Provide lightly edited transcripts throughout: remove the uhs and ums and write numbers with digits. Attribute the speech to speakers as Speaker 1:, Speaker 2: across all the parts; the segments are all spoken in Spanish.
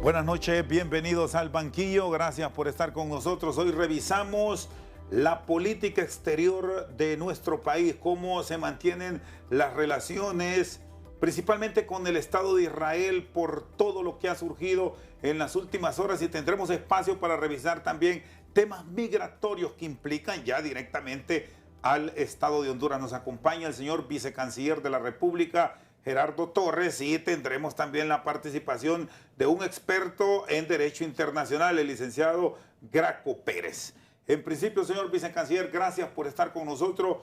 Speaker 1: Buenas noches, bienvenidos al banquillo, gracias por estar con nosotros. Hoy revisamos la política exterior de nuestro país, cómo se mantienen las relaciones, principalmente con el Estado de Israel, por todo lo que ha surgido en las últimas horas, y tendremos espacio para revisar también temas migratorios que implican ya directamente al Estado de Honduras. Nos acompaña el señor vicecanciller de la República, Gerardo Torres, y tendremos también la participación de un experto en Derecho Internacional, el licenciado Graco Pérez. En principio, señor vicecanciller, gracias por estar con nosotros.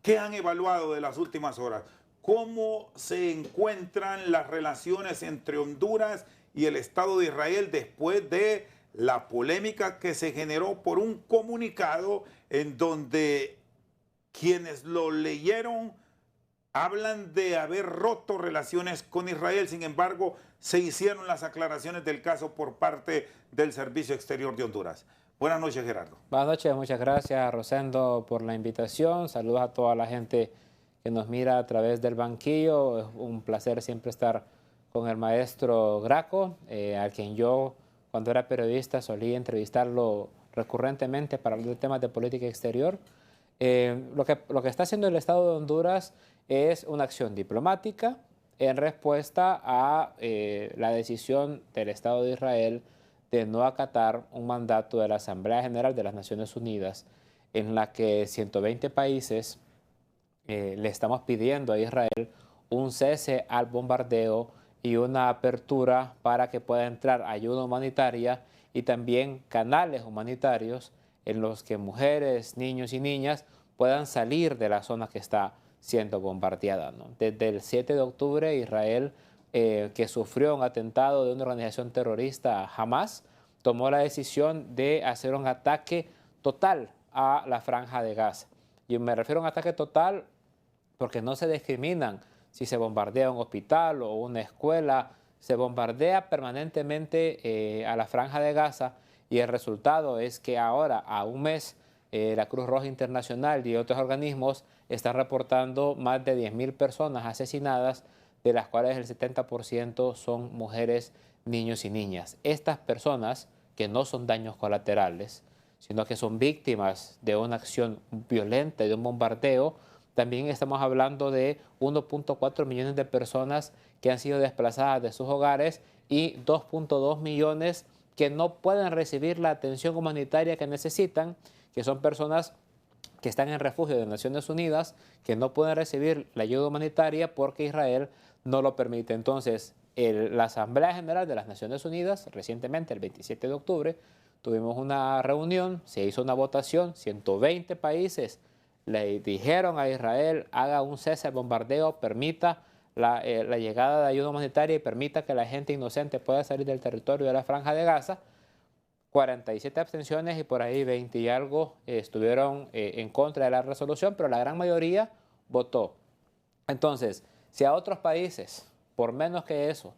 Speaker 1: ¿Qué han evaluado de las últimas horas? ¿Cómo se encuentran las relaciones entre Honduras y el Estado de Israel después de la polémica que se generó por un comunicado en donde quienes lo leyeron hablan de haber roto relaciones con Israel? Sin embargo, se hicieron las aclaraciones del caso por parte del Servicio Exterior de Honduras? Buenas noches, Gerardo.
Speaker 2: Buenas noches, muchas gracias, Rosendo, por la invitación. Saludos a toda la gente que nos mira a través del banquillo. Es un placer siempre estar con el maestro Graco, a quien yo, cuando era periodista, solía entrevistarlo recurrentemente para hablar de temas de política exterior. Lo que está haciendo el Estado de Honduras es una acción diplomática en respuesta a la decisión del Estado de Israel de no acatar un mandato de la Asamblea General de las Naciones Unidas, en la que 120 países le estamos pidiendo a Israel un cese al bombardeo y una apertura para que pueda entrar ayuda humanitaria y también canales humanitarios en los que mujeres, niños y niñas puedan salir de la zona que está siendo bombardeada, ¿no? Desde el 7 de octubre, Israel, que sufrió un atentado de una organización terrorista, Hamas, tomó la decisión de hacer un ataque total a la Franja de Gaza. Y me refiero a un ataque total porque no se discriminan si se bombardea un hospital o una escuela, se bombardea permanentemente a la Franja de Gaza, y el resultado es que ahora, a un mes, la Cruz Roja Internacional y otros organismos están reportando más de 10.000 personas asesinadas, de las cuales el 70% son mujeres, niños y niñas. Estas personas, que no son daños colaterales, sino que son víctimas de una acción violenta, de un bombardeo, también estamos hablando de 1.4 millones de personas que han sido desplazadas de sus hogares y 2.2 millones que no pueden recibir la atención humanitaria que necesitan, que son personas que están en refugio de Naciones Unidas, que no pueden recibir la ayuda humanitaria porque Israel no lo permite. Entonces, la Asamblea General de las Naciones Unidas, recientemente, el 27 de octubre, tuvimos una reunión, se hizo una votación, 120 países le dijeron a Israel: haga un cese al bombardeo, permita la llegada de ayuda humanitaria y permita que la gente inocente pueda salir del territorio de la Franja de Gaza. 47 abstenciones y por ahí 20 y algo estuvieron en contra de la resolución, pero la gran mayoría votó. Entonces, si a otros países, por menos que eso,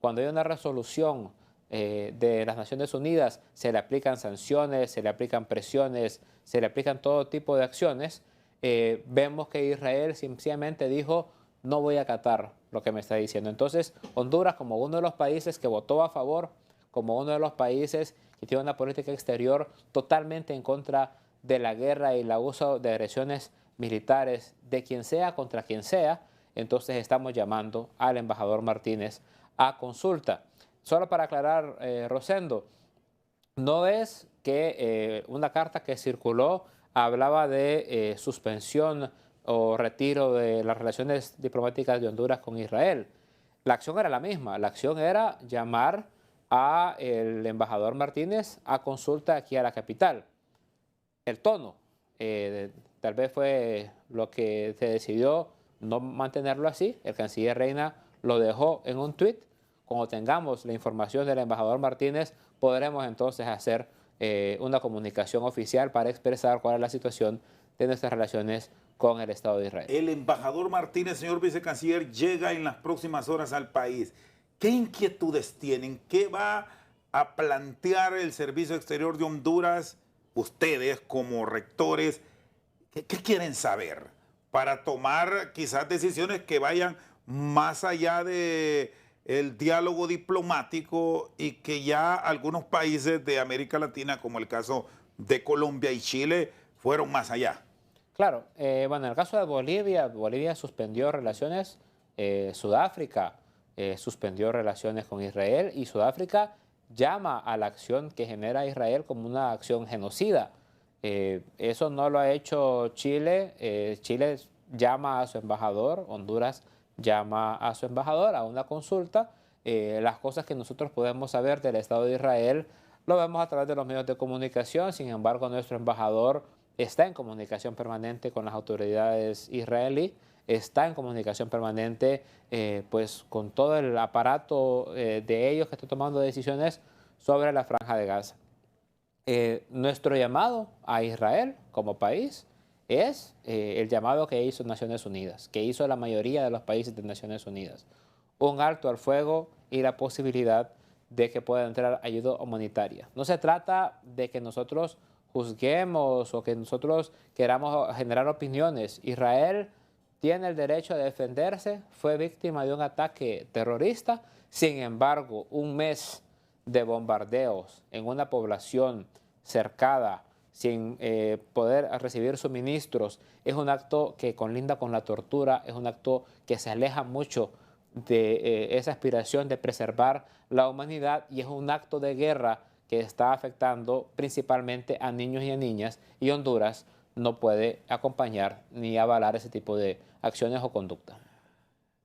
Speaker 2: cuando hay una resolución de las Naciones Unidas, se le aplican sanciones, se le aplican presiones, se le aplican todo tipo de acciones, vemos que Israel sencillamente dijo: no voy a acatar lo que me está diciendo. Entonces, Honduras, como uno de los países que votó a favor, como uno de los países que tiene una política exterior totalmente en contra de la guerra y el uso de agresiones militares de quien sea contra quien sea, entonces estamos llamando al embajador Martínez a consulta. Solo para aclarar, Rosendo, no es que una carta que circuló hablaba de suspensión o retiro de las relaciones diplomáticas de Honduras con Israel. La acción era la misma, la acción era llamar al embajador Martínez a consulta aquí a la capital. El tono, tal vez fue lo que se decidió no mantenerlo así. El canciller Reina lo dejó en un tuit. Cuando tengamos la información del embajador Martínez, podremos entonces hacer una comunicación oficial para expresar cuál es la situación de nuestras relaciones con el Estado de Israel.
Speaker 1: El embajador Martínez, señor vicecanciller, llega en las próximas horas al país. ¿Qué inquietudes tienen? ¿Qué va a plantear el Servicio Exterior de Honduras? Ustedes, como rectores, ¿qué quieren saber para tomar quizás decisiones que vayan más allá de el diálogo diplomático y que ya algunos países de América Latina, como el caso de Colombia y Chile, fueron más allá.
Speaker 2: Claro, bueno, en el caso de Bolivia, Bolivia suspendió relaciones, Sudáfrica suspendió relaciones con Israel y Sudáfrica llama a la acción que genera Israel como una acción genocida. Eso no lo ha hecho Chile. Chile llama a su embajador, Honduras llama a su embajador a una consulta. Las cosas que nosotros podemos saber del Estado de Israel lo vemos a través de los medios de comunicación. Sin embargo, nuestro embajador está en comunicación permanente con las autoridades israelíes, está en comunicación permanente pues con todo el aparato de ellos que está tomando decisiones sobre la Franja de Gaza. Nuestro llamado a Israel como país es el llamado que hizo Naciones Unidas, que hizo la mayoría de los países de Naciones Unidas. Un alto al fuego y la posibilidad de que pueda entrar ayuda humanitaria. No se trata de que nosotros juzguemos o que nosotros queramos generar opiniones. Israel tiene el derecho de defenderse, fue víctima de un ataque terrorista. Sin embargo, un mes de bombardeos en una población cercada, sin poder recibir suministros, es un acto que colinda con la tortura, es un acto que se aleja mucho de esa aspiración de preservar la humanidad y es un acto de guerra que está afectando principalmente a niños y a niñas, y Honduras no puede acompañar ni avalar ese tipo de acciones o conducta.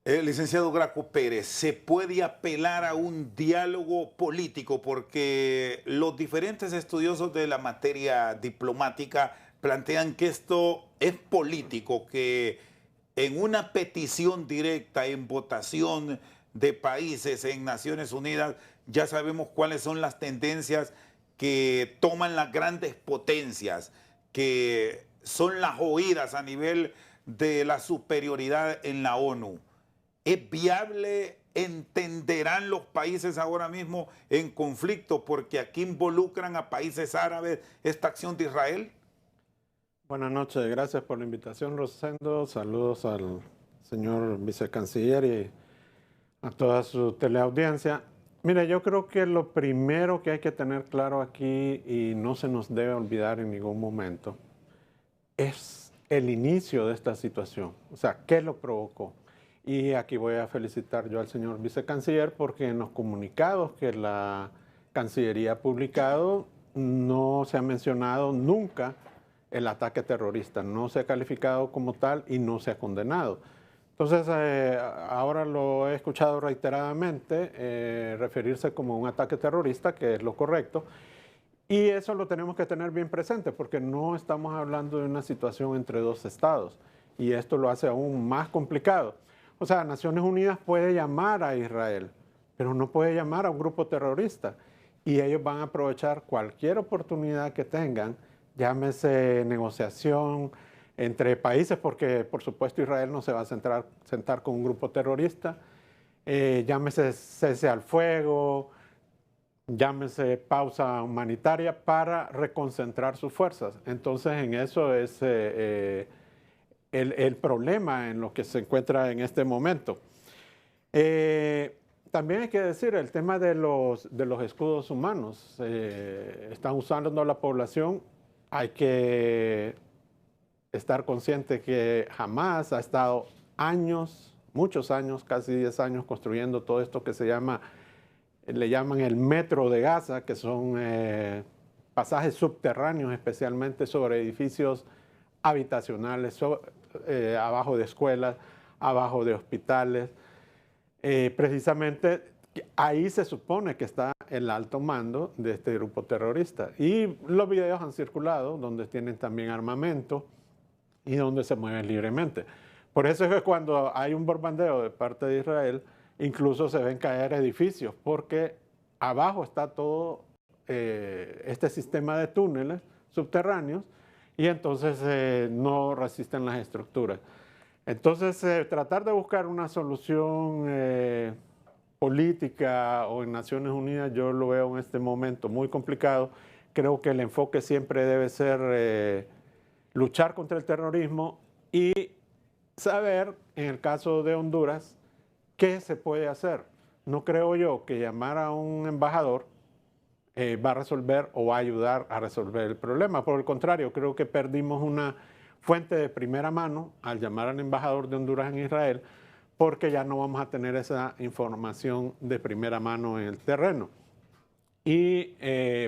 Speaker 1: Licenciado Graco Pérez, ¿se puede apelar a un diálogo político? Porque los diferentes estudiosos de la materia diplomática plantean que esto es político, que en una petición directa, en votación de países en Naciones Unidas, ya sabemos cuáles son las tendencias que toman las grandes potencias, que son las oídas a nivel de la superioridad en la ONU. ¿Es viable? ¿Entenderán los países ahora mismo en conflicto porque aquí involucran a países árabes esta acción de Israel?
Speaker 3: Buenas noches, gracias por la invitación, Rosendo. Saludos al señor vicecanciller y a toda su teleaudiencia. Mire, yo creo que lo primero que hay que tener claro aquí, y no se nos debe olvidar en ningún momento, es el inicio de esta situación. O sea, ¿qué lo provocó? Y aquí voy a felicitar yo al señor vicecanciller porque en los comunicados que la Cancillería ha publicado no se ha mencionado nunca el ataque terrorista, no se ha calificado como tal y no se ha condenado. Entonces, ahora lo he escuchado reiteradamente referirse como un ataque terrorista, que es lo correcto, y eso lo tenemos que tener bien presente porque no estamos hablando de una situación entre dos estados y esto lo hace aún más complicado. O sea, Naciones Unidas puede llamar a Israel, pero no puede llamar a un grupo terrorista y ellos van a aprovechar cualquier oportunidad que tengan, llámese negociación entre países, porque por supuesto Israel no se va a sentar con un grupo terrorista, llámese cese al fuego, llámese pausa humanitaria para reconcentrar sus fuerzas. Entonces en eso es el problema en lo que se encuentra en este momento. También hay que decir el tema de los escudos humanos. Están usando la población. Hay que estar consciente que Hamás ha estado años, muchos años, casi 10 años construyendo todo esto que le llaman el metro de Gaza, que son pasajes subterráneos, especialmente sobre edificios habitacionales, abajo de escuelas, abajo de hospitales. Precisamente ahí se supone que está el alto mando de este grupo terrorista. Y los videos han circulado donde tienen también armamento y donde se mueven libremente. Por eso es que cuando hay un bombardeo de parte de Israel, incluso se ven caer edificios, porque abajo está todo este sistema de túneles subterráneos y entonces no resisten las estructuras. Entonces, tratar de buscar una solución política o en Naciones Unidas, yo lo veo en este momento muy complicado. Creo que el enfoque siempre debe ser luchar contra el terrorismo y saber, en el caso de Honduras, qué se puede hacer. no creo yo que llamar a un embajador va a resolver o va a ayudar a resolver el problema. Por el contrario, creo que perdimos una fuente de primera mano al llamar al embajador de Honduras en Israel, porque ya no vamos a tener esa información de primera mano en el terreno. Y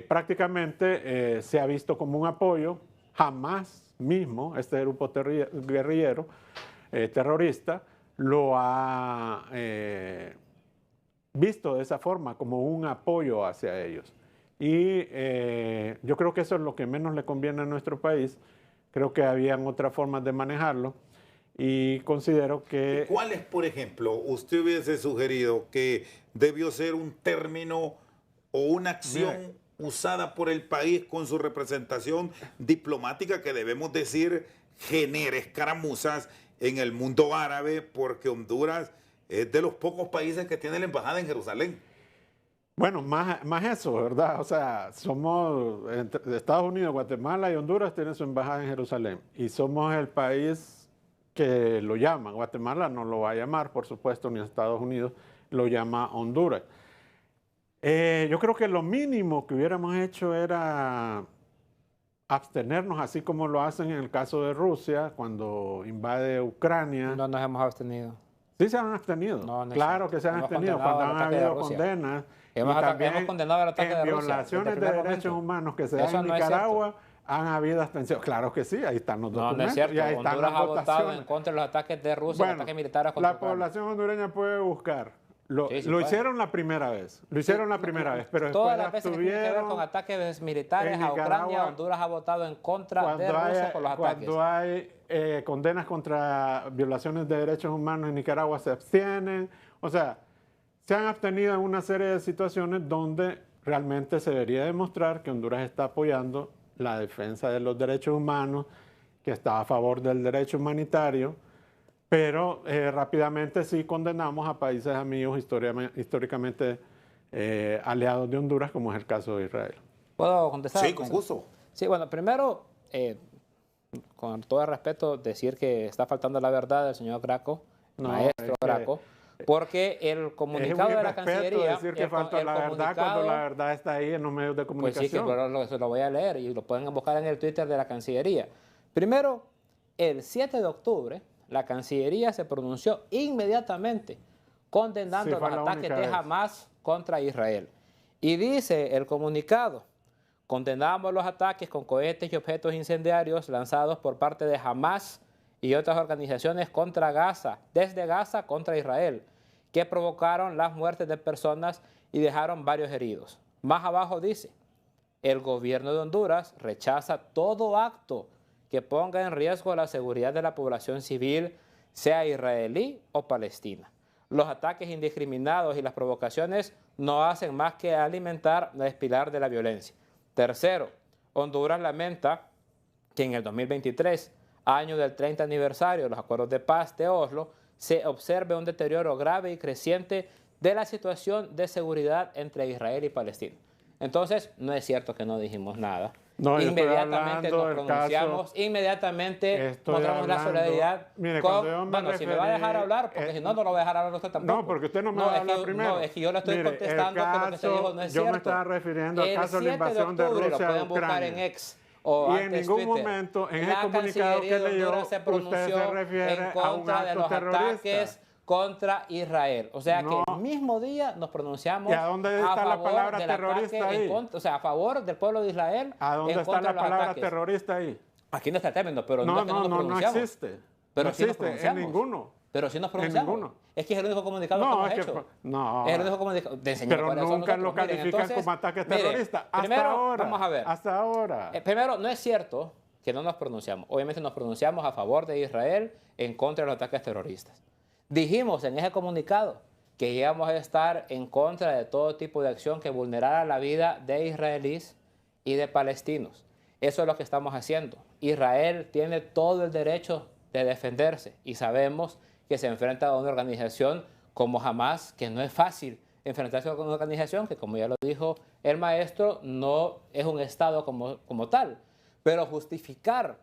Speaker 3: prácticamente se ha visto como un apoyo. Jamás mismo este grupo guerrillero terrorista lo ha visto de esa forma, como un apoyo hacia ellos. Y yo creo que eso es lo que menos le conviene a nuestro país. Creo que habían otras formas de manejarlo y considero que...
Speaker 1: ¿Cuáles, por ejemplo, usted hubiese sugerido que debió ser un término o una acción usada por el país con su representación diplomática que debemos decir genere escaramuzas en el mundo árabe, porque Honduras es de los pocos países que tiene la embajada en Jerusalén?
Speaker 3: Bueno, más eso, ¿verdad? O sea, somos, Estados Unidos, Guatemala y Honduras tienen su embajada en Jerusalén y somos el país que lo llama. Guatemala no lo va a llamar, por supuesto, ni Estados Unidos, lo llama Honduras. Yo creo que lo mínimo que hubiéramos hecho era abstenernos, así como lo hacen en el caso de Rusia, cuando invade Ucrania.
Speaker 2: No nos hemos abstenido.
Speaker 3: Sí se han abstenido,
Speaker 2: No, no
Speaker 3: claro que se han abstenido cuando han habido condenas.
Speaker 2: Hemos condenado el ataque de Rusia.
Speaker 3: En violaciones de derechos humanos que se dan en Nicaragua han habido abstenciones. Claro que sí, ahí están los documentos.
Speaker 2: No, no es cierto.
Speaker 3: Y ahí están
Speaker 2: Honduras
Speaker 3: las
Speaker 2: ha votado
Speaker 3: votaciones.
Speaker 2: en contra de los ataques de Rusia,
Speaker 3: Bueno,
Speaker 2: los ataques militares contra
Speaker 3: la
Speaker 2: Ucrania.
Speaker 3: población hondureña puede buscar. Lo
Speaker 2: puede.
Speaker 3: hicieron la primera vez. Lo hicieron la primera vez, pero
Speaker 2: todas
Speaker 3: después
Speaker 2: las veces que tiene que ver con ataques militares a Ucrania, Honduras ha votado en contra de Rusia por los ataques.
Speaker 3: Cuando hay condenas contra violaciones de derechos humanos en Nicaragua se abstienen. O sea, se han abstenido en una serie de situaciones donde realmente se debería demostrar que Honduras está apoyando la defensa de los derechos humanos, que está a favor del derecho humanitario, pero rápidamente sí condenamos a países amigos históricamente aliados de Honduras, como es el caso de Israel.
Speaker 2: ¿Puedo contestar?
Speaker 1: Sí, con gusto.
Speaker 2: Sí, bueno, primero, con todo el respeto, decir que está faltando la verdad del señor Graco, maestro Graco, porque el comunicado de la Cancillería...
Speaker 3: decir que falta la verdad cuando la verdad está ahí en los medios de comunicación.
Speaker 2: Pues sí, que se lo voy a leer y lo pueden buscar en el Twitter de la Cancillería. Primero, el 7 de octubre, la Cancillería se pronunció inmediatamente condenando los ataques de Hamas contra Israel. Y dice el comunicado: condenamos los ataques con cohetes y objetos incendiarios lanzados por parte de Hamas y otras organizaciones contra Gaza, desde Gaza contra Israel, que provocaron las muertes de personas y dejaron varios heridos. Más abajo dice: el gobierno de Honduras rechaza todo acto que ponga en riesgo la seguridad de la población civil, sea israelí o palestina. Los ataques indiscriminados y las provocaciones no hacen más que alimentar la espiral de la violencia. Tercero, Honduras lamenta que en el 2023, año del 30 aniversario de los acuerdos de paz de Oslo, se observe un deterioro grave y creciente de la situación de seguridad entre Israel y Palestina. Entonces, no es cierto que no dijimos nada.
Speaker 3: No,
Speaker 2: inmediatamente nos pronunciamos, inmediatamente mostramos la solidaridad.
Speaker 3: Mire,
Speaker 2: bueno, si me va a dejar hablar, porque si no, no lo voy a dejar hablar usted tampoco.
Speaker 3: No, porque usted no me va a hablar primero.
Speaker 2: No, es que yo le estoy contestando que lo que se dijo no es cierto.
Speaker 3: Yo me estaba refiriendo al caso de la invasión de Rusia
Speaker 2: lo pueden
Speaker 3: a
Speaker 2: buscar en
Speaker 3: Ucrania.
Speaker 2: X. O
Speaker 3: Y en ningún
Speaker 2: Twitter,
Speaker 3: momento en el comunicado que leyó, usted se refiere
Speaker 2: en contra de los ataques contra Israel. O sea que el mismo día nos pronunciamos.
Speaker 3: ¿Y a dónde está la palabra terrorista ahí?
Speaker 2: O sea, a favor del pueblo de Israel.
Speaker 3: ¿A dónde está la palabra terrorista ahí?
Speaker 2: Aquí no está el término, pero
Speaker 3: no
Speaker 2: existe.
Speaker 3: Pero no existe en ninguno.
Speaker 2: Pero sí nos pronunciamos. Es que es el único comunicado que hemos hecho.
Speaker 3: No.
Speaker 2: Es el único comunicado.
Speaker 3: Pero nunca lo califican como ataques terroristas. Hasta ahora.
Speaker 2: Vamos a ver.
Speaker 3: Hasta ahora.
Speaker 2: Primero, no es cierto que no nos pronunciamos. Obviamente nos pronunciamos a favor de Israel en contra de los ataques terroristas. Dijimos en ese comunicado que íbamos a estar en contra de todo tipo de acción que vulnerara la vida de israelíes y de palestinos. Eso es lo que estamos haciendo. Israel tiene todo el derecho de defenderse y sabemos que se enfrenta a una organización como Hamas, que no es fácil enfrentarse con una organización que, como ya lo dijo el maestro, no es un Estado como tal. Pero justificar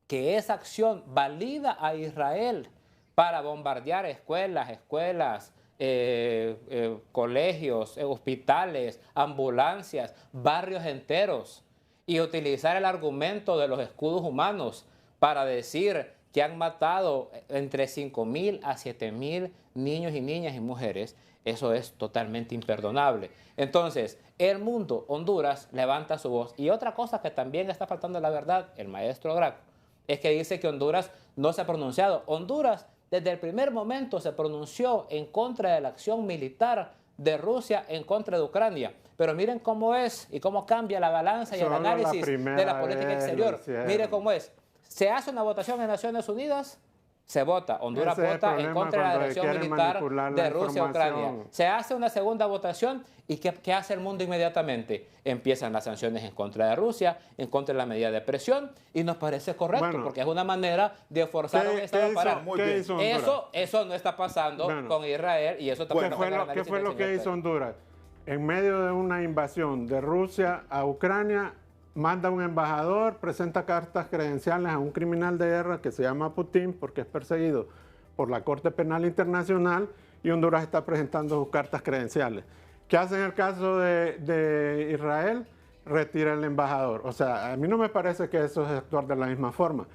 Speaker 2: que esa acción valida a Israel para bombardear escuelas, colegios, hospitales, ambulancias, barrios enteros, y utilizar el argumento de los escudos humanos para decir que han matado entre 5.000 a 7.000 niños y niñas y mujeres, eso es totalmente imperdonable. Entonces, el mundo, Honduras, levanta su voz. Y otra cosa que también está faltando la verdad, el maestro Graco, es que dice que Honduras no se ha pronunciado. Honduras, desde el primer momento, se pronunció en contra de la acción militar de Rusia en contra de Ucrania. Pero miren cómo es y cómo cambia la balanza y el análisis de la política exterior. Miren cómo es. Se hace una votación en Naciones Unidas, se vota. Honduras vota en contra de la agresión militar de Rusia a Ucrania. Se hace una segunda votación y ¿qué hace el mundo inmediatamente? Empiezan las sanciones en contra de Rusia, en contra de la medida de presión, y nos parece correcto, porque es una manera de forzar a un Estado a parar. Eso no está pasando con Israel, y eso tampoco
Speaker 3: ¿Qué fue lo que hizo Honduras? En medio de una invasión de Rusia a Ucrania, manda un embajador, presenta cartas credenciales a un criminal de guerra que se llama Putin, porque es perseguido por la Corte Penal Internacional, y Honduras está presentando sus cartas credenciales. ¿Qué hace en el caso de Israel? Retira el embajador. O sea, a mí no me parece que eso es actuar de la misma forma.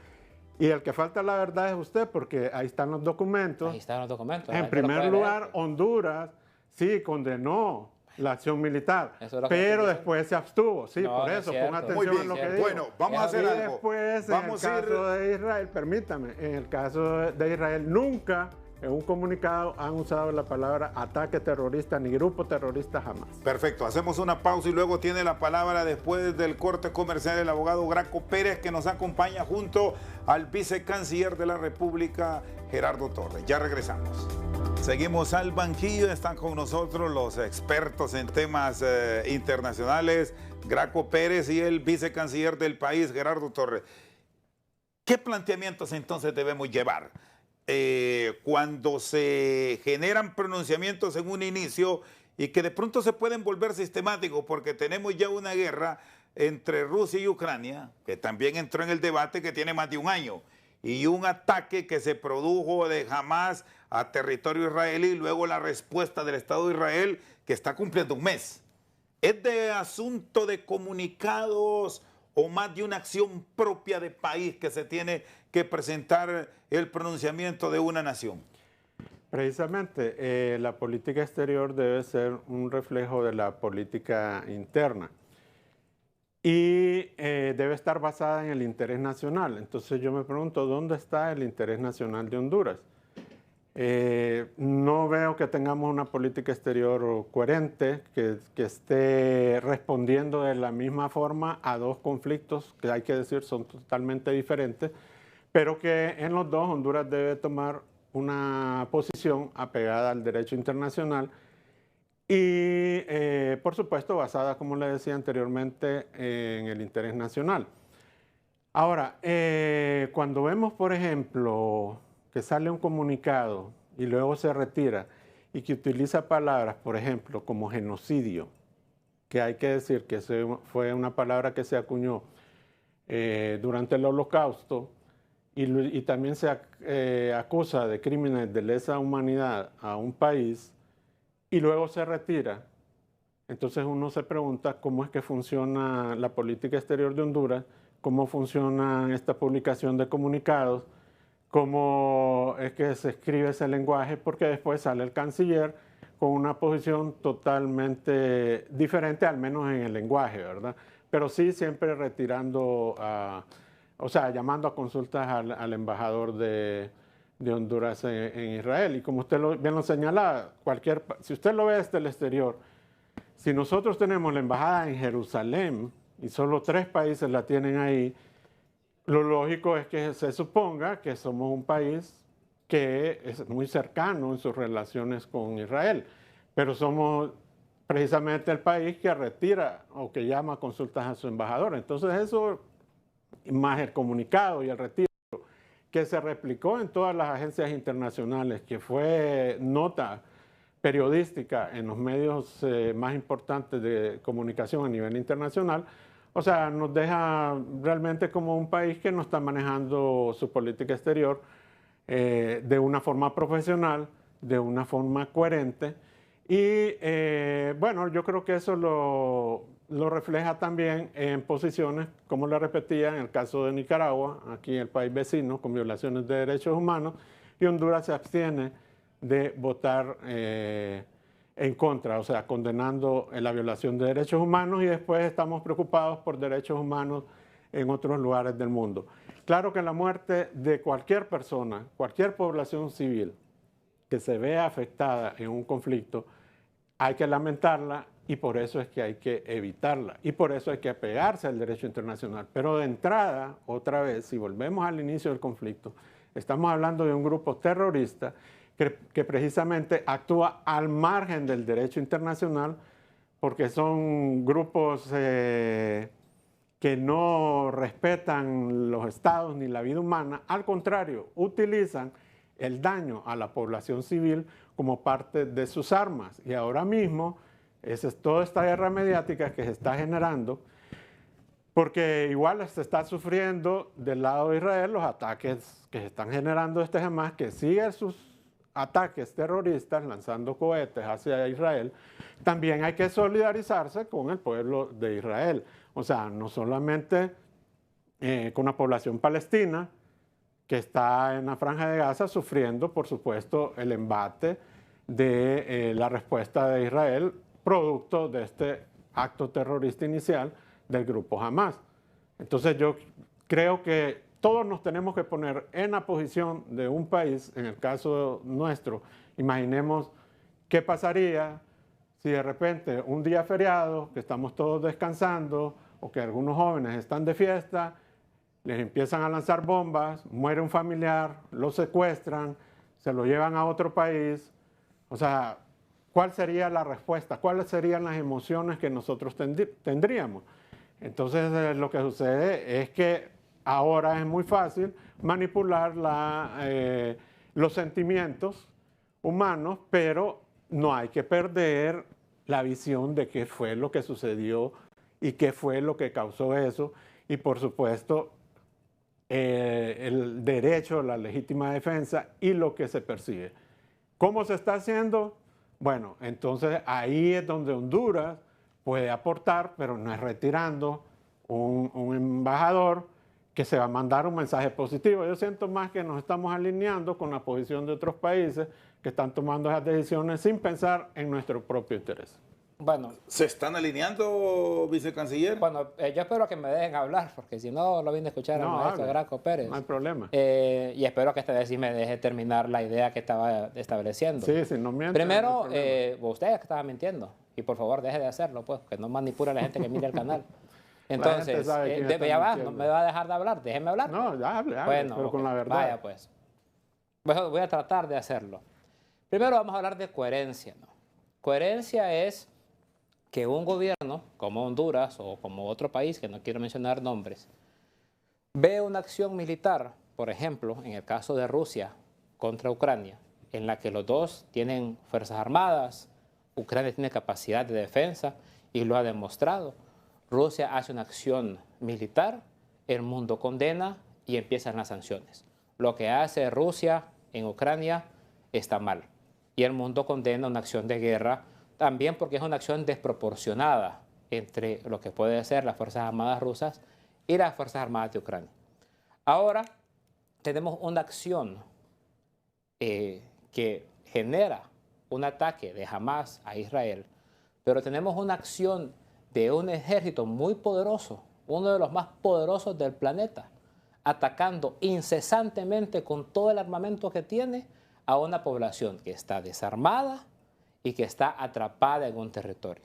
Speaker 3: Y el que falta la verdad es usted, porque ahí están los documentos.
Speaker 2: Ahí están los documentos.
Speaker 3: En primer lugar, Honduras sí condenó la acción militar, pero después se abstuvo. Sí, no, por eso, ponga atención a lo que digo.
Speaker 1: Bueno, vamos a hacer algo.
Speaker 3: Después, en el caso de Israel, permítame, en el caso de Israel nunca en un comunicado han usado la palabra ataque terrorista ni grupo terrorista jamás.
Speaker 1: Perfecto, hacemos una pausa y luego tiene la palabra después del corte comercial el abogado Graco Pérez, que nos acompaña junto al vicecanciller de la República, Gerardo Torres. Ya regresamos. Seguimos al banquillo, están con nosotros los expertos en temas internacionales, Graco Pérez, y el vicecanciller del país, Gerardo Torres. ¿Qué planteamientos entonces debemos llevar cuando se generan pronunciamientos en un inicio y que de pronto se pueden volver sistemáticos, porque tenemos ya una guerra entre Rusia y Ucrania, que también entró en el debate, que tiene más de un año, y un ataque que se produjo de Hamas a territorio israelí, y luego la respuesta del Estado de Israel, que está cumpliendo un mes? ¿Es de asunto de comunicados o más de una acción propia de país que se tiene que presentar el pronunciamiento de una nación?
Speaker 3: Precisamente, la política exterior debe ser un reflejo de la política interna y debe estar basada en el interés nacional. Entonces yo me pregunto, ¿dónde está el interés nacional de Honduras? No veo que tengamos una política exterior coherente, que esté respondiendo de la misma forma a dos conflictos que, hay que decir, son totalmente diferentes, pero que en los dos Honduras debe tomar una posición apegada al derecho internacional y, por supuesto, basada, como le decía anteriormente, en el interés nacional. Ahora, cuando vemos, por ejemplo, que sale un comunicado y luego se retira y que utiliza palabras, por ejemplo, como genocidio, que hay que decir que fue una palabra que se acuñó durante el Holocausto, y también se acusa de crímenes de lesa humanidad a un país y luego se retira. Entonces uno se pregunta cómo es que funciona la política exterior de Honduras, cómo funciona esta publicación de comunicados, cómo es que se escribe ese lenguaje, porque después sale el canciller con una posición totalmente diferente, al menos en el lenguaje, ¿verdad? Pero sí siempre retirando, o sea, llamando a consultas al embajador de Honduras en Israel. Y como usted bien lo señala, si usted lo ve desde el exterior, si nosotros tenemos la embajada en Jerusalén y solo 3 países la tienen ahí, lo lógico es que se suponga que somos un país que es muy cercano en sus relaciones con Israel, pero somos precisamente el país que retira o que llama a consultas a su embajador. Entonces eso, más el comunicado y el retiro que se replicó en todas las agencias internacionales, que fue nota periodística en los medios más importantes de comunicación a nivel internacional, o sea, nos deja realmente como un país que no está manejando su política exterior de una forma profesional, de una forma coherente. Y bueno, yo creo que eso lo refleja también en posiciones, como le repetía, en el caso de Nicaragua, aquí el país vecino, con violaciones de derechos humanos, y Honduras se abstiene de votar en contra, o sea, condenando la violación de derechos humanos, y después estamos preocupados por derechos humanos en otros lugares del mundo. Claro que la muerte de cualquier persona, cualquier población civil que se vea afectada en un conflicto, hay que lamentarla y por eso es que hay que evitarla y por eso hay que apegarse al derecho internacional. Pero de entrada, otra vez, si volvemos al inicio del conflicto, estamos hablando de un grupo terrorista que precisamente actúa al margen del derecho internacional porque son grupos que no respetan los estados ni la vida humana, al contrario, utilizan el daño a la población civil como parte de sus armas. Y ahora mismo, esa es toda esta guerra mediática que se está generando, porque igual se está sufriendo del lado de Israel los ataques que se están generando este Hamas, que sigue sus ataques terroristas lanzando cohetes hacia Israel. También hay que solidarizarse con el pueblo de Israel. O sea, no solamente con la población palestina, que está en la Franja de Gaza sufriendo, por supuesto, el embate de la respuesta de Israel, producto de este acto terrorista inicial del grupo Hamas. Entonces yo creo que todos nos tenemos que poner en la posición de un país, en el caso nuestro, imaginemos qué pasaría si de repente un día feriado, que estamos todos descansando, o que algunos jóvenes están de fiesta, les empiezan a lanzar bombas, muere un familiar, lo secuestran, se lo llevan a otro país. O sea, ¿cuál sería la respuesta? ¿Cuáles serían las emociones que nosotros tendríamos? Entonces, lo que sucede es que ahora es muy fácil manipular los sentimientos humanos, pero no hay que perder la visión de qué fue lo que sucedió y qué fue lo que causó eso. Y, por supuesto, el derecho, la legítima defensa y lo que se persigue. ¿Cómo se está haciendo? Bueno, entonces ahí es donde Honduras puede aportar, pero no es retirando un embajador que se va a mandar un mensaje positivo. Yo siento más que nos estamos alineando con la posición de otros países que están tomando esas decisiones sin pensar en nuestro propio interés.
Speaker 2: Bueno,
Speaker 1: ¿Se están alineando, vicecanciller?
Speaker 2: bueno, yo espero que me dejen hablar, porque si no lo vine a escuchar al maestro Graco Pérez.
Speaker 3: No hay problema.
Speaker 2: Y espero que esta vez sí me deje terminar la idea que estaba estableciendo.
Speaker 3: Sí, si no miente.
Speaker 2: Primero,
Speaker 3: no
Speaker 2: usted que estaba mintiendo, y por favor deje de hacerlo, pues, que no manipule a la gente que mira el canal. Entonces, ya va, no me va a dejar de hablar, déjeme hablar.
Speaker 3: No, ya hable,
Speaker 2: bueno,
Speaker 3: pero con la verdad.
Speaker 2: Vaya, pues. Voy a tratar de hacerlo. Primero vamos a hablar de coherencia, ¿no? Coherencia es que un gobierno como Honduras o como otro país, que no quiero mencionar nombres, ve una acción militar, por ejemplo, en el caso de Rusia contra Ucrania, en la que los dos tienen fuerzas armadas, Ucrania tiene capacidad de defensa y lo ha demostrado. Rusia hace una acción militar, el mundo condena y empiezan las sanciones. Lo que hace Rusia en Ucrania está mal y el mundo condena una acción de guerra también porque es una acción desproporcionada entre lo que puede ser las Fuerzas Armadas rusas y las Fuerzas Armadas de Ucrania. Ahora tenemos una acción que genera un ataque de Hamas a Israel, pero tenemos una acción de un ejército muy poderoso, uno de los más poderosos del planeta, atacando incesantemente con todo el armamento que tiene a una población que está desarmada y que está atrapada en un territorio.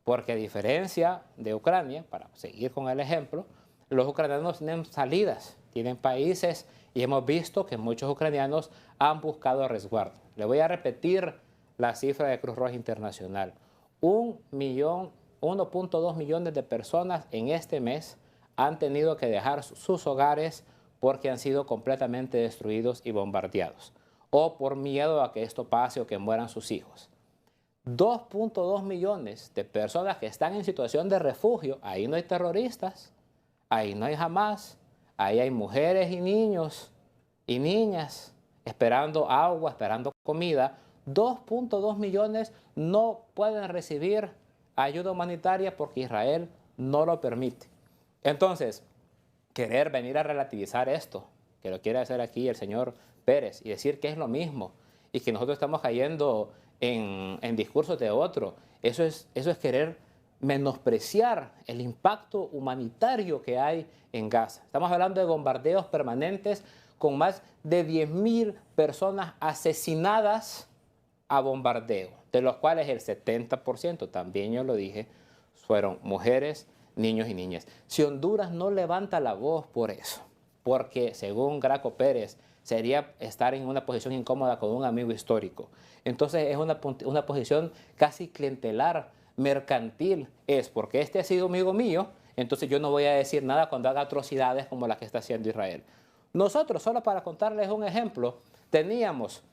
Speaker 2: Porque a diferencia de Ucrania, para seguir con el ejemplo, los ucranianos tienen salidas, tienen países y hemos visto que muchos ucranianos han buscado resguardo. Le voy a repetir la cifra de Cruz Roja Internacional. 1.2 millones de personas en este mes han tenido que dejar sus hogares porque han sido completamente destruidos y bombardeados o por miedo a que esto pase o que mueran sus hijos. 2.2 millones de personas que están en situación de refugio. Ahí no hay terroristas, ahí no hay Hamas, ahí hay mujeres y niños y niñas esperando agua, esperando comida, 2.2 millones no pueden recibir ayuda humanitaria porque Israel no lo permite. Entonces, querer venir a relativizar esto, que lo quiere hacer aquí el señor Pérez, y decir que es lo mismo y que nosotros estamos cayendo en discursos de otro, eso es querer menospreciar el impacto humanitario que hay en Gaza. Estamos hablando de bombardeos permanentes con más de 10.000 personas asesinadas a bombardeo, de los cuales el 70%, también yo lo dije, fueron mujeres, niños y niñas. Si Honduras no levanta la voz por eso, porque según Graco Pérez sería estar en una posición incómoda con un amigo histórico, entonces es una posición casi clientelar, mercantil, es porque este ha sido amigo mío, entonces yo no voy a decir nada cuando haga atrocidades como las que está haciendo Israel. Nosotros, solo para contarles un ejemplo, teníamos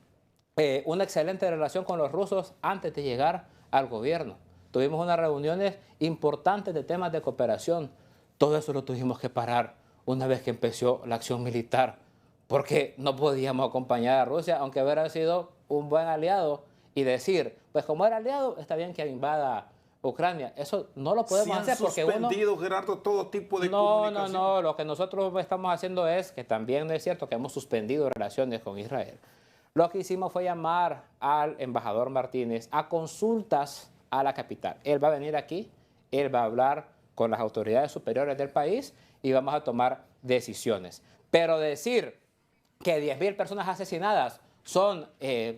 Speaker 2: una excelente relación con los rusos antes de llegar al gobierno. Tuvimos unas reuniones importantes de temas de cooperación. Todo eso lo tuvimos que parar una vez que empezó la acción militar, porque no podíamos acompañar a Rusia, aunque hubiera sido un buen aliado, y decir, pues como era aliado, está bien que invada Ucrania. Eso no lo podemos hacer porque
Speaker 1: suspendido, Gerardo, todo tipo de comunicación.
Speaker 2: No. Lo que nosotros estamos haciendo es, que también es cierto que hemos suspendido relaciones con Israel. Lo que hicimos fue llamar al embajador Martínez a consultas a la capital. Él va a venir aquí, él va a hablar con las autoridades superiores del país y vamos a tomar decisiones. Pero decir que 10.000 personas asesinadas son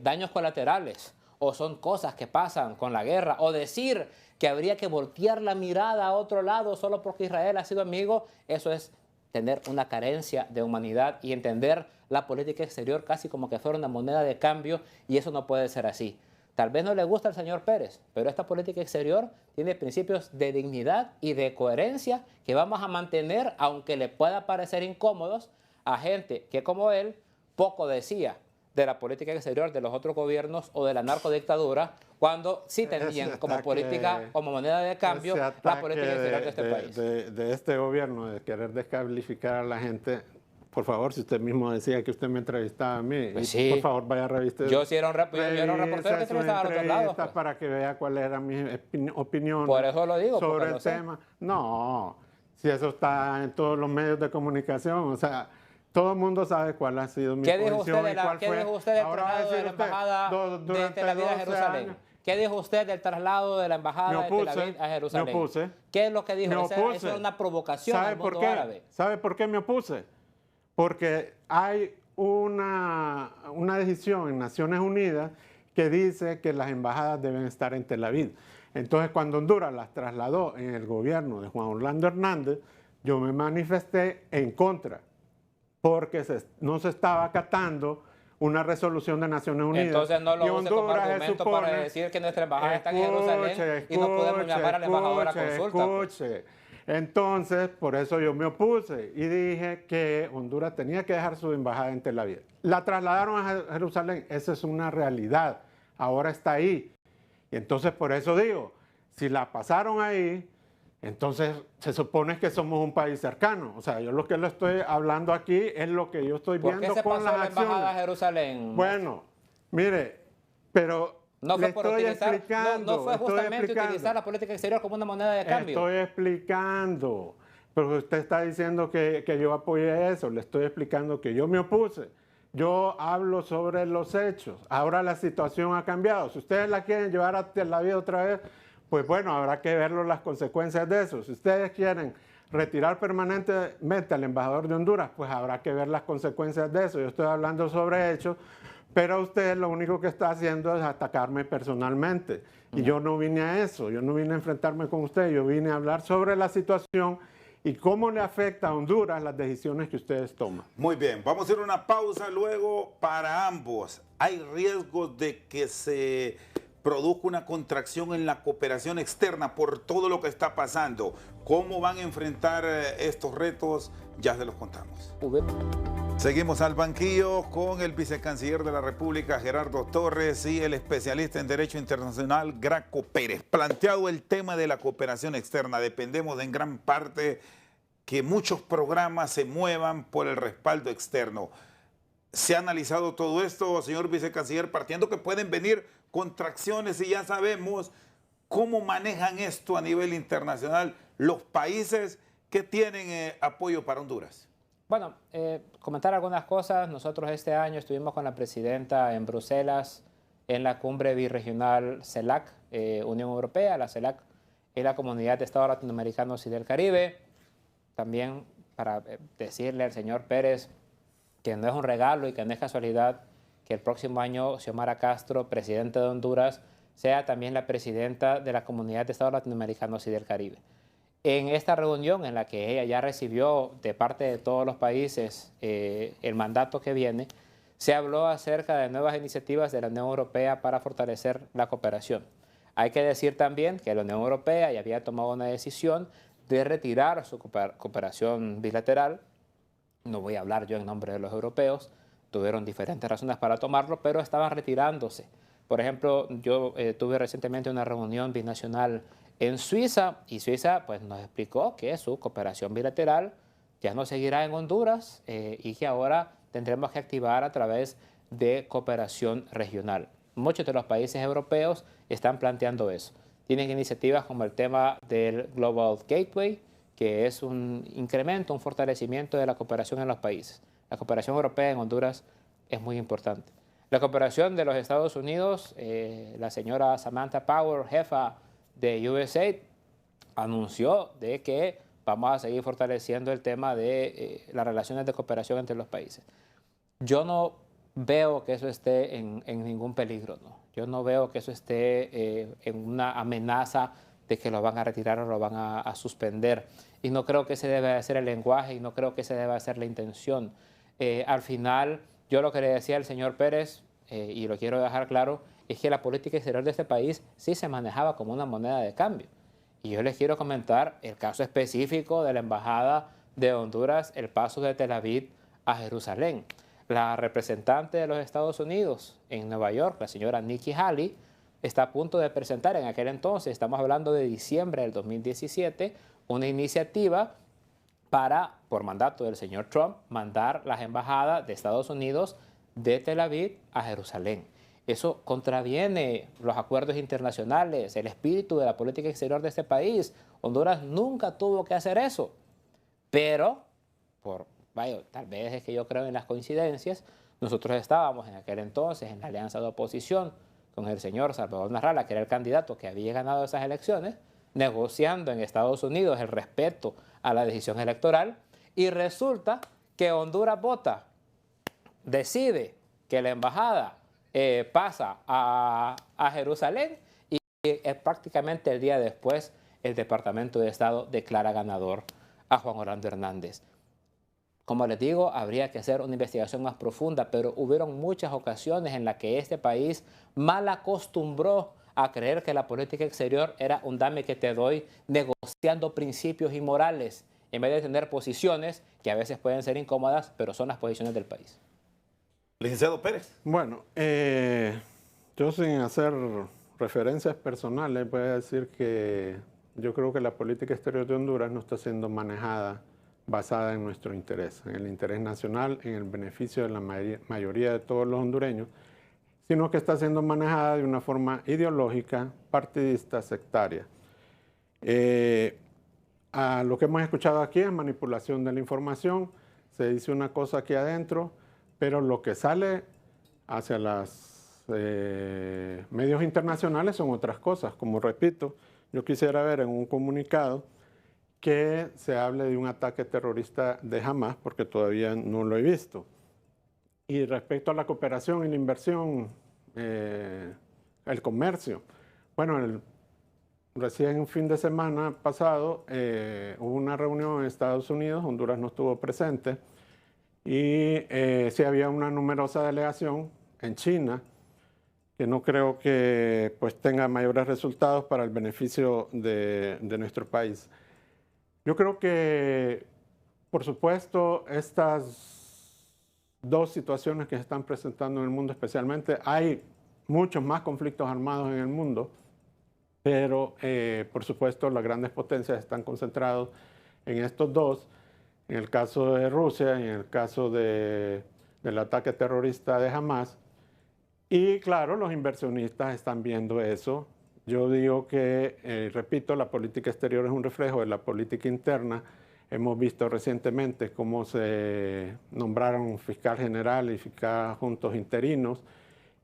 Speaker 2: daños colaterales o son cosas que pasan con la guerra, o decir que habría que voltear la mirada a otro lado solo porque Israel ha sido amigo, eso es tener una carencia de humanidad y entender la política exterior casi como que fuera una moneda de cambio, y eso no puede ser así. Tal vez no le gusta al señor Pérez, pero esta política exterior tiene principios de dignidad y de coherencia que vamos a mantener, aunque le pueda parecer incómodos a gente que, como él, poco decía de la política exterior de los otros gobiernos o de la narcodictadura, cuando sí tenían como política, como moneda de cambio, la política exterior de este país.
Speaker 3: De este gobierno, de querer descalificar a la gente. Por favor, si usted mismo decía que usted me entrevistaba a mí,
Speaker 2: pues sí.
Speaker 3: Por favor, vaya a revisar.
Speaker 2: Yo sí era un reportero que entrevistaba a otros lados. Pues.
Speaker 3: Para que vea cuáles eran mis opiniones
Speaker 2: por eso lo digo,
Speaker 3: sobre el tema. No, si eso está en todos los medios de comunicación, o sea, todo el mundo sabe cuál ha sido mi posición.
Speaker 2: ¿Qué dijo usted del traslado de la embajada de Tel Aviv a Jerusalén? ¿Qué dijo usted del traslado de la embajada de Tel Aviv a Jerusalén?
Speaker 3: Me opuse.
Speaker 2: ¿Qué es lo que dijo? Eso es una provocación al mundo árabe.
Speaker 3: ¿Sabe por qué me opuse? Porque hay una decisión en Naciones Unidas que dice que las embajadas deben estar en Tel Aviv. Entonces, cuando Honduras las trasladó en el gobierno de Juan Orlando Hernández, yo me manifesté en contra, porque no se estaba acatando una resolución de Naciones Unidas.
Speaker 2: Entonces no lo use como argumento para decir que nuestra embajada está en Jerusalén y no podemos llamar al embajador a consulta.
Speaker 3: Entonces, por eso yo me opuse y dije que Honduras tenía que dejar su embajada en Tel Aviv. La trasladaron a Jerusalén, esa es una realidad, ahora está ahí. Y entonces por eso digo, si la pasaron ahí, entonces se supone que somos un país cercano. O sea, yo lo que le estoy hablando aquí es lo que yo estoy viendo con las acciones.
Speaker 2: ¿Por qué se pasó la embajada a Jerusalén?
Speaker 3: Bueno, mire, pero
Speaker 2: no fue por utilizar, no fue justamente utilizar la política exterior como una moneda de cambio.
Speaker 3: Estoy explicando, pero usted está diciendo que yo apoyé eso. Le estoy explicando que yo me opuse. Yo hablo sobre los hechos. Ahora la situación ha cambiado. Si ustedes la quieren llevar a Tel Aviv otra vez, pues bueno, habrá que ver las consecuencias de eso. Si ustedes quieren retirar permanentemente al embajador de Honduras, pues habrá que ver las consecuencias de eso. Yo estoy hablando sobre hechos, pero usted lo único que está haciendo es atacarme personalmente. Y yo no vine a eso, yo no vine a enfrentarme con usted, yo vine a hablar sobre la situación y cómo le afecta a Honduras las decisiones que ustedes toman.
Speaker 1: Muy bien, vamos a hacer una pausa luego para ambos. Hay riesgos de que se produzca una contracción en la cooperación externa por todo lo que está pasando. ¿Cómo van a enfrentar estos retos? Ya se los contamos. Seguimos al banquillo con el vicecanciller de la República, Gerardo Torres, y el especialista en Derecho Internacional, Graco Pérez. Planteado el tema de la cooperación externa, dependemos en gran parte que muchos programas se muevan por el respaldo externo. ¿Se ha analizado todo esto, señor vicecanciller, partiendo que pueden venir contracciones y ya sabemos cómo manejan esto a nivel internacional los países que tienen apoyo para Honduras?
Speaker 2: Bueno, comentar algunas cosas. Nosotros este año estuvimos con la presidenta en Bruselas en la cumbre birregional CELAC, Unión Europea. La CELAC es la Comunidad de Estados Latinoamericanos y del Caribe. También para decirle al señor Pérez que no es un regalo y que no es casualidad que el próximo año Xiomara Castro, presidenta de Honduras, sea también la presidenta de la Comunidad de Estados Latinoamericanos y del Caribe. En esta reunión en la que ella ya recibió de parte de todos los países el mandato que viene, se habló acerca de nuevas iniciativas de la Unión Europea para fortalecer la cooperación. Hay que decir también que la Unión Europea ya había tomado una decisión de retirar su cooperación bilateral. No voy a hablar yo en nombre de los europeos, tuvieron diferentes razones para tomarlo, pero estaban retirándose. Por ejemplo, yo tuve recientemente una reunión binacional en Suiza y Suiza pues, nos explicó que su cooperación bilateral ya no seguirá en Honduras y que ahora tendremos que activar a través de cooperación regional. Muchos de los países europeos están planteando eso. Tienen iniciativas como el tema del Global Gateway, que es un incremento, un fortalecimiento de la cooperación en los países. La cooperación europea en Honduras es muy importante. La cooperación de los Estados Unidos, la señora Samantha Power, jefa de USAID, anunció de que vamos a seguir fortaleciendo el tema de las relaciones de cooperación entre los países. Yo no veo que eso esté en ningún peligro, ¿no? Yo no veo que eso esté en una amenaza de que lo van a retirar o lo van a suspender. Y no creo que ese debe de ser el lenguaje y no creo que ese debe de ser la intención. Al final, yo lo que le decía al señor Pérez, y lo quiero dejar claro, es que la política exterior de este país sí se manejaba como una moneda de cambio. Y yo les quiero comentar el caso específico de la Embajada de Honduras, el paso de Tel Aviv a Jerusalén. La representante de los Estados Unidos en Nueva York, la señora Nikki Haley, está a punto de presentar en aquel entonces, estamos hablando de diciembre del 2017, una iniciativa para, por mandato del señor Trump, mandar las embajadas de Estados Unidos de Tel Aviv a Jerusalén. Eso contraviene los acuerdos internacionales, el espíritu de la política exterior de este país. Honduras nunca tuvo que hacer eso. Pero, tal vez es que yo creo en las coincidencias, nosotros estábamos en aquel entonces en la alianza de oposición con el señor Salvador Narrala, que era el candidato que había ganado esas elecciones, negociando en Estados Unidos el respeto a la decisión electoral, y resulta que Honduras vota, decide que la embajada pasa a Jerusalén y prácticamente el día después el Departamento de Estado declara ganador a Juan Orlando Hernández. Como les digo, habría que hacer una investigación más profunda, pero hubieron muchas ocasiones en las que este país mal acostumbró a creer que la política exterior era un dame que te doy, negociando principios y morales, en vez de tener posiciones que a veces pueden ser incómodas, pero son las posiciones del país.
Speaker 1: Licenciado Pérez.
Speaker 3: Bueno, yo sin hacer referencias personales voy a decir que yo creo que la política exterior de Honduras no está siendo manejada basada en nuestro interés, en el interés nacional, en el beneficio de la mayoría de todos los hondureños, sino que está siendo manejada de una forma ideológica, partidista, sectaria. A lo que hemos escuchado aquí es manipulación de la información, se dice una cosa aquí adentro, pero lo que sale hacia los medios internacionales son otras cosas. Como repito, yo quisiera ver en un comunicado que se hable de un ataque terrorista de Hamas, porque todavía no lo he visto. Y respecto a la cooperación y la inversión, el comercio, bueno, recién fin de semana pasado hubo una reunión en Estados Unidos, Honduras no estuvo presente, y sí había una numerosa delegación en China, que no creo que pues, tenga mayores resultados para el beneficio de nuestro país. Yo creo que, por supuesto, estas dos situaciones que se están presentando en el mundo especialmente, hay muchos más conflictos armados en el mundo, pero por supuesto las grandes potencias están concentradas en estos dos, en el caso de Rusia y en el caso de del ataque terrorista de Hamas. Y claro, los inversionistas están viendo eso. Yo digo que, repito, la política exterior es un reflejo de la política interna. Hemos visto recientemente cómo se nombraron fiscal general y fiscal adjuntos interinos.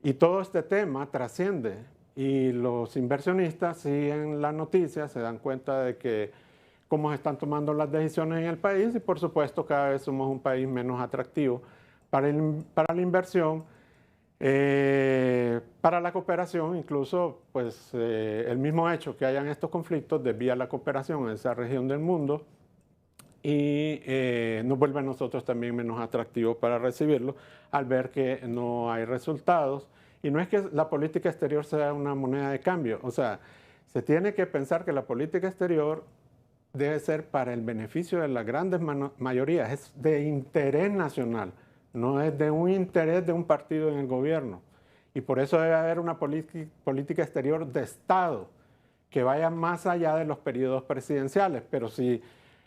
Speaker 3: Y todo este tema trasciende. Y los inversionistas siguen las noticias, se dan cuenta de que cómo se están tomando las decisiones en el país y por supuesto cada vez somos un país menos atractivo para la inversión. Para la cooperación, incluso pues, el mismo hecho que hayan estos conflictos desvía la cooperación en esa región del mundo y nos vuelve a nosotros también menos atractivos para recibirlo al ver que no hay resultados. Y no es que la política exterior sea una moneda de cambio, o sea, se tiene que pensar que la política exterior debe ser para el beneficio de las grandes mayorías, es de interés nacional. No es de un interés de un partido en el gobierno. Y por eso debe haber una política exterior de Estado que vaya más allá de los periodos presidenciales. Pero si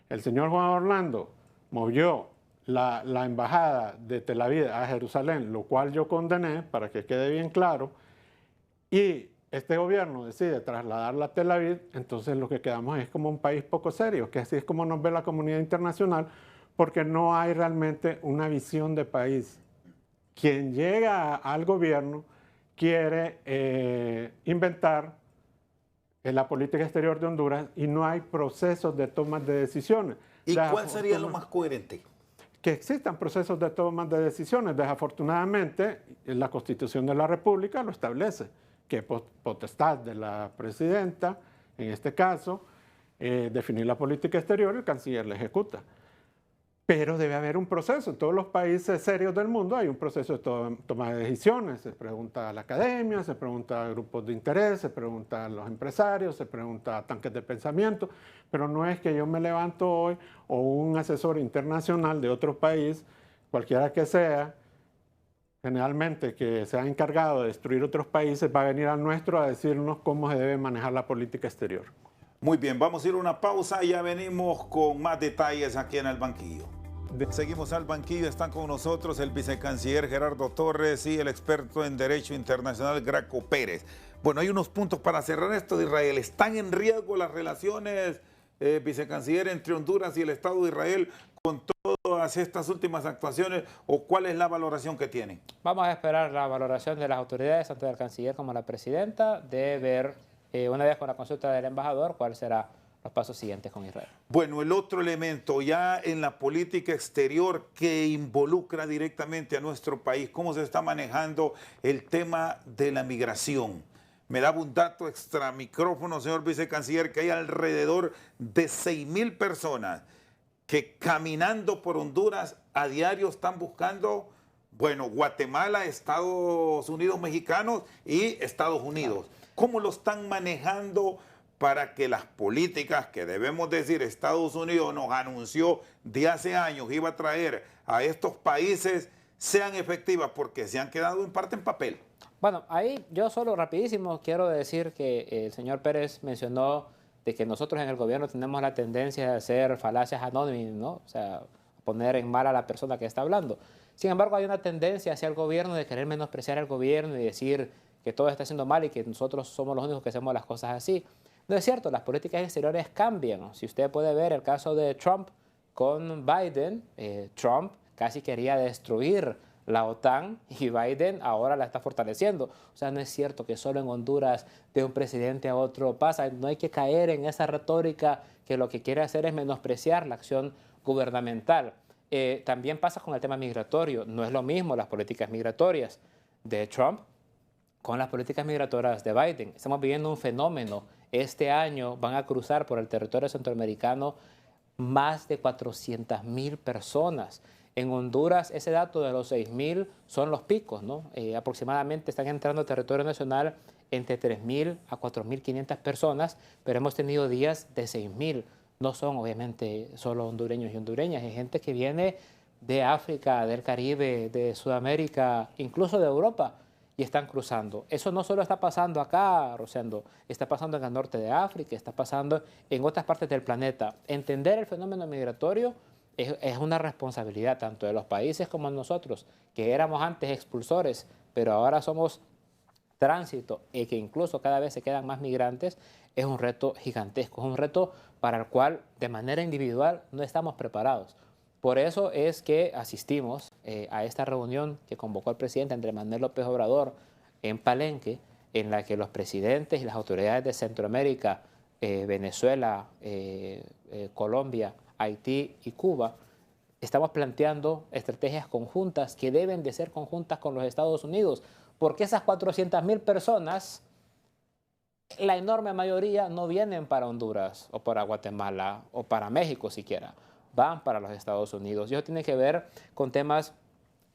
Speaker 3: el señor Juan Orlando movió la embajada de Tel Aviv a Jerusalén, lo cual yo condené, para que quede bien claro, y este gobierno decide trasladarla a Tel Aviv, entonces lo que quedamos es como un país poco serio, que así es como nos ve la comunidad internacional, porque no hay realmente una visión de país. Quien llega al gobierno quiere inventar la política exterior de Honduras y no hay procesos de toma de decisiones.
Speaker 1: ¿Y cuál sería lo más coherente?
Speaker 3: Que existan procesos de toma de decisiones. Desafortunadamente, la Constitución de la República lo establece, que es potestad de la presidenta, en este caso, definir la política exterior y el canciller la ejecuta. Pero debe haber un proceso. En todos los países serios del mundo hay un proceso de toma de decisiones. Se pregunta a la academia, se pregunta a grupos de interés, se pregunta a los empresarios, se pregunta a tanques de pensamiento. Pero no es que yo me levanto hoy o un asesor internacional de otro país, cualquiera que sea, generalmente que se ha encargado de destruir otros países, va a venir al nuestro a decirnos cómo se debe manejar la política exterior.
Speaker 1: Muy bien, vamos a ir a una pausa y ya venimos con más detalles aquí en el banquillo. Seguimos al banquillo, están con nosotros el vicecanciller Gerardo Torres y el experto en Derecho Internacional Graco Pérez. Bueno, hay unos puntos para cerrar esto de Israel. ¿Están en riesgo las relaciones, vicecanciller, entre Honduras y el Estado de Israel con todas estas últimas actuaciones o cuál es la valoración que tienen?
Speaker 2: Vamos a esperar la valoración de las autoridades, tanto del canciller como la presidenta, de ver, una vez con la consulta del embajador, cuál será los pasos siguientes con Israel.
Speaker 1: Bueno, el otro elemento ya en la política exterior que involucra directamente a nuestro país, cómo se está manejando el tema de la migración. Me daba un dato extra micrófono, señor vicecanciller, que hay alrededor de 6,000 personas que caminando por Honduras a diario están buscando, bueno, Guatemala, Estados Unidos mexicanos y Estados Unidos. ¿Cómo lo están manejando para que las políticas que debemos decir Estados Unidos nos anunció de hace años que iba a traer a estos países sean efectivas? Porque se han quedado en parte en papel.
Speaker 2: Bueno, ahí yo solo rapidísimo quiero decir que el señor Pérez mencionó de que nosotros en el gobierno tenemos la tendencia de hacer falacias anónimas, ¿no? O sea, poner en mal a la persona que está hablando. Sin embargo, hay una tendencia hacia el gobierno de querer menospreciar al gobierno y decir que todo está haciendo mal y que nosotros somos los únicos que hacemos las cosas así. No es cierto, las políticas exteriores cambian. Si usted puede ver el caso de Trump con Biden, Trump casi quería destruir la OTAN y Biden ahora la está fortaleciendo. O sea, no es cierto que solo en Honduras de un presidente a otro pasa. No hay que caer en esa retórica que lo que quiere hacer es menospreciar la acción gubernamental. También pasa con el tema migratorio. No es lo mismo las políticas migratorias de Trump con las políticas migratorias de Biden. Estamos viviendo un fenómeno. Este año van a cruzar por el territorio centroamericano más de 400,000 personas. En Honduras, ese dato de los 6,000 son los picos, ¿no? Aproximadamente están entrando al territorio nacional entre 3,000 a 4,500 personas, pero hemos tenido días de 6,000. No son, obviamente, solo hondureños y hondureñas. Hay gente que viene de África, del Caribe, de Sudamérica, incluso de Europa, y están cruzando. Eso no solo está pasando acá, Rosendo, está pasando en el norte de África, está pasando en otras partes del planeta. Entender el fenómeno migratorio es una responsabilidad tanto de los países como de nosotros, que éramos antes expulsores, pero ahora somos tránsito y que incluso cada vez se quedan más migrantes. Es un reto gigantesco, es un reto para el cual de manera individual no estamos preparados. Por eso es que asistimos a esta reunión que convocó el presidente Andrés Manuel López Obrador en Palenque, en la que los presidentes y las autoridades de Centroamérica, Venezuela, Colombia, Haití y Cuba, estamos planteando estrategias conjuntas que deben de ser conjuntas con los Estados Unidos, porque esas 400.000 personas, la enorme mayoría no vienen para Honduras o para Guatemala o para México siquiera, van para los Estados Unidos. Y eso tiene que ver con temas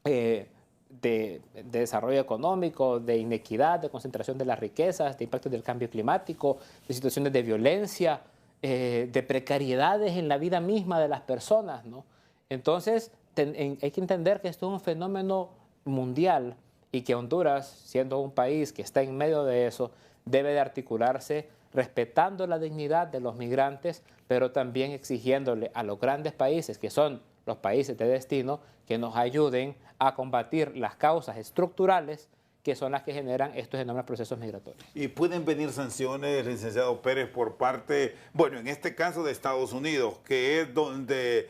Speaker 2: de desarrollo económico, de inequidad, de concentración de las riquezas, de impactos del cambio climático, de situaciones de violencia, de precariedades en la vida misma de las personas, ¿no? Entonces, hay que entender que esto es un fenómeno mundial y que Honduras, siendo un país que está en medio de eso, debe de articularse respetando la dignidad de los migrantes, pero también exigiéndole a los grandes países, que son los países de destino, que nos ayuden a combatir las causas estructurales que son las que generan estos enormes procesos migratorios.
Speaker 1: Y pueden venir sanciones, licenciado Pérez, por parte, bueno, en este caso de Estados Unidos, que es donde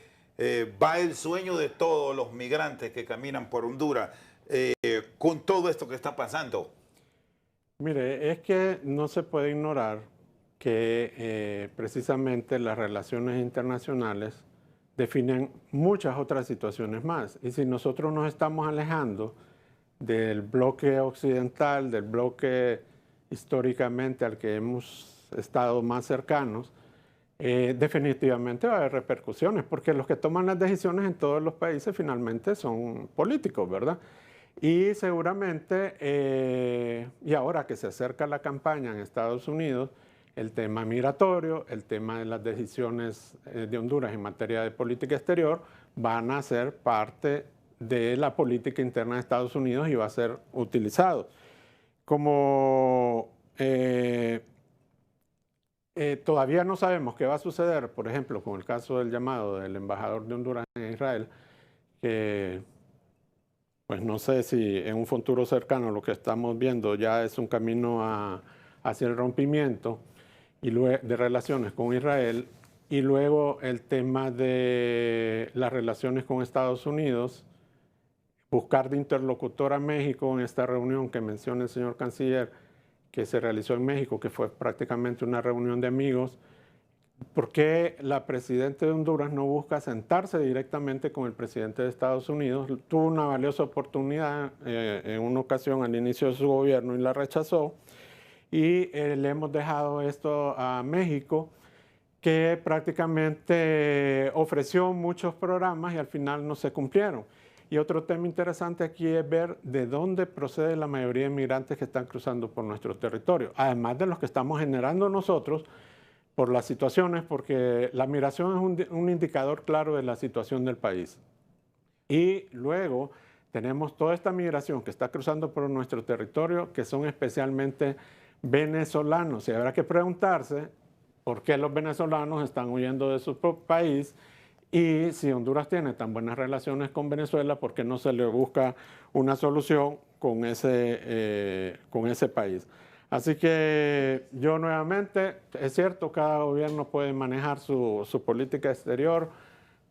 Speaker 1: va el sueño de todos los migrantes que caminan por Honduras, con todo esto que está pasando.
Speaker 3: Mire, es que no se puede ignorar que precisamente las relaciones internacionales definen muchas otras situaciones más. Y si nosotros nos estamos alejando del bloque occidental, del bloque históricamente al que hemos estado más cercanos, definitivamente va a haber repercusiones, porque los que toman las decisiones en todos los países finalmente son políticos, ¿verdad? Y seguramente, y ahora que se acerca la campaña en Estados Unidos, el tema migratorio, el tema de las decisiones de Honduras en materia de política exterior van a ser parte de la política interna de Estados Unidos y va a ser utilizado. Como todavía no sabemos qué va a suceder, por ejemplo, con el caso del llamado del embajador de Honduras en Israel, que pues no sé si en un futuro cercano lo que estamos viendo ya es un camino hacia el rompimiento de relaciones con Israel, y luego el tema de las relaciones con Estados Unidos, buscar de interlocutor a México en esta reunión que menciona el señor canciller, que se realizó en México, que fue prácticamente una reunión de amigos. ¿Por qué la presidenta de Honduras no busca sentarse directamente con el presidente de Estados Unidos? Tuvo una valiosa oportunidad en una ocasión al inicio de su gobierno y la rechazó. Y le hemos dejado esto a México, que prácticamente ofreció muchos programas y al final no se cumplieron. Y otro tema interesante aquí es ver de dónde procede la mayoría de migrantes que están cruzando por nuestro territorio, además de los que estamos generando nosotros por las situaciones, porque la migración es un indicador claro de la situación del país. Y luego tenemos toda esta migración que está cruzando por nuestro territorio, que son especialmente venezolanos. Y habrá que preguntarse por qué los venezolanos están huyendo de su país, y si Honduras tiene tan buenas relaciones con Venezuela, ¿por qué no se le busca una solución con ese país? Así que yo nuevamente, es cierto, cada gobierno puede manejar su política exterior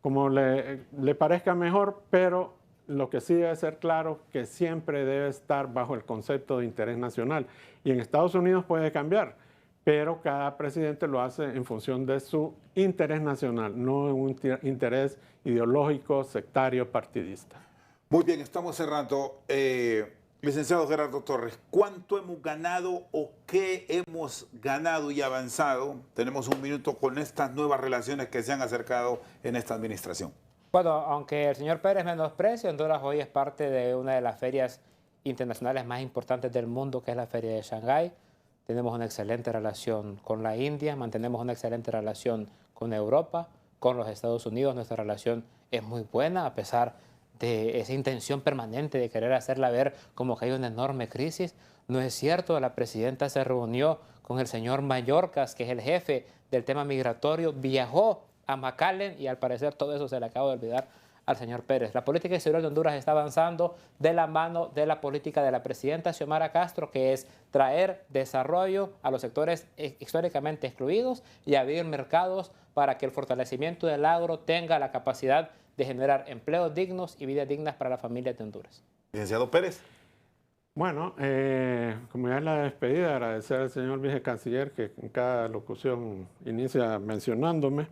Speaker 3: como le parezca mejor, pero lo que sí debe ser claro que siempre debe estar bajo el concepto de interés nacional. Y en Estados Unidos puede cambiar, pero cada presidente lo hace en función de su interés nacional, no en un interés ideológico, sectario, partidista.
Speaker 1: Muy bien, estamos cerrando. Licenciado Gerardo Torres, ¿cuánto hemos ganado o qué hemos ganado y avanzado? Tenemos un minuto con estas nuevas relaciones que se han acercado en esta administración.
Speaker 2: Bueno, aunque el señor Pérez menosprecie, Honduras hoy es parte de una de las ferias internacionales más importantes del mundo, que es la Feria de Shanghái. Tenemos una excelente relación con la India, mantenemos una excelente relación con Europa, con los Estados Unidos. Nuestra relación es muy buena, a pesar de esa intención permanente de querer hacerla ver como que hay una enorme crisis. No es cierto, la presidenta se reunió con el señor Mayorkas, que es el jefe del tema migratorio, viajó a McAllen, y al parecer todo eso se le acaba de olvidar al señor Pérez. La política exterior de Honduras está avanzando de la mano de la política de la presidenta Xiomara Castro, que es traer desarrollo a los sectores históricamente excluidos y abrir mercados para que el fortalecimiento del agro tenga la capacidad de generar empleos dignos y vidas dignas para las familias de Honduras.
Speaker 1: Licenciado Pérez.
Speaker 3: Bueno, como ya es la despedida, agradecer al señor vicecanciller que en cada locución inicia mencionándome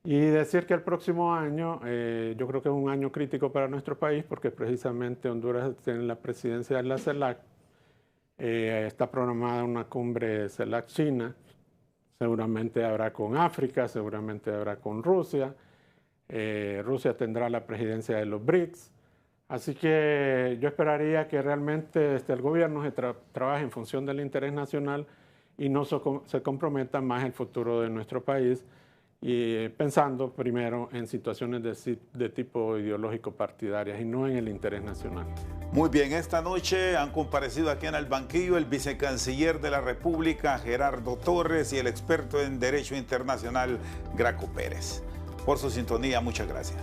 Speaker 3: y decir que el próximo año yo creo que es un año crítico para nuestro país porque precisamente Honduras tiene la presidencia de la CELAC, está programada una cumbre CELAC-China, seguramente habrá con África, seguramente habrá con Rusia, Rusia tendrá la presidencia de los BRICS. Así que yo esperaría que realmente el gobierno trabaje en función del interés nacional y no se comprometa más el futuro de nuestro país, y pensando primero en situaciones de tipo ideológico partidarias y no en el interés nacional.
Speaker 1: Muy bien, esta noche han comparecido aquí en el banquillo el vicecanciller de la República, Gerardo Torres, y el experto en Derecho Internacional, Graco Pérez. Por su sintonía, muchas gracias.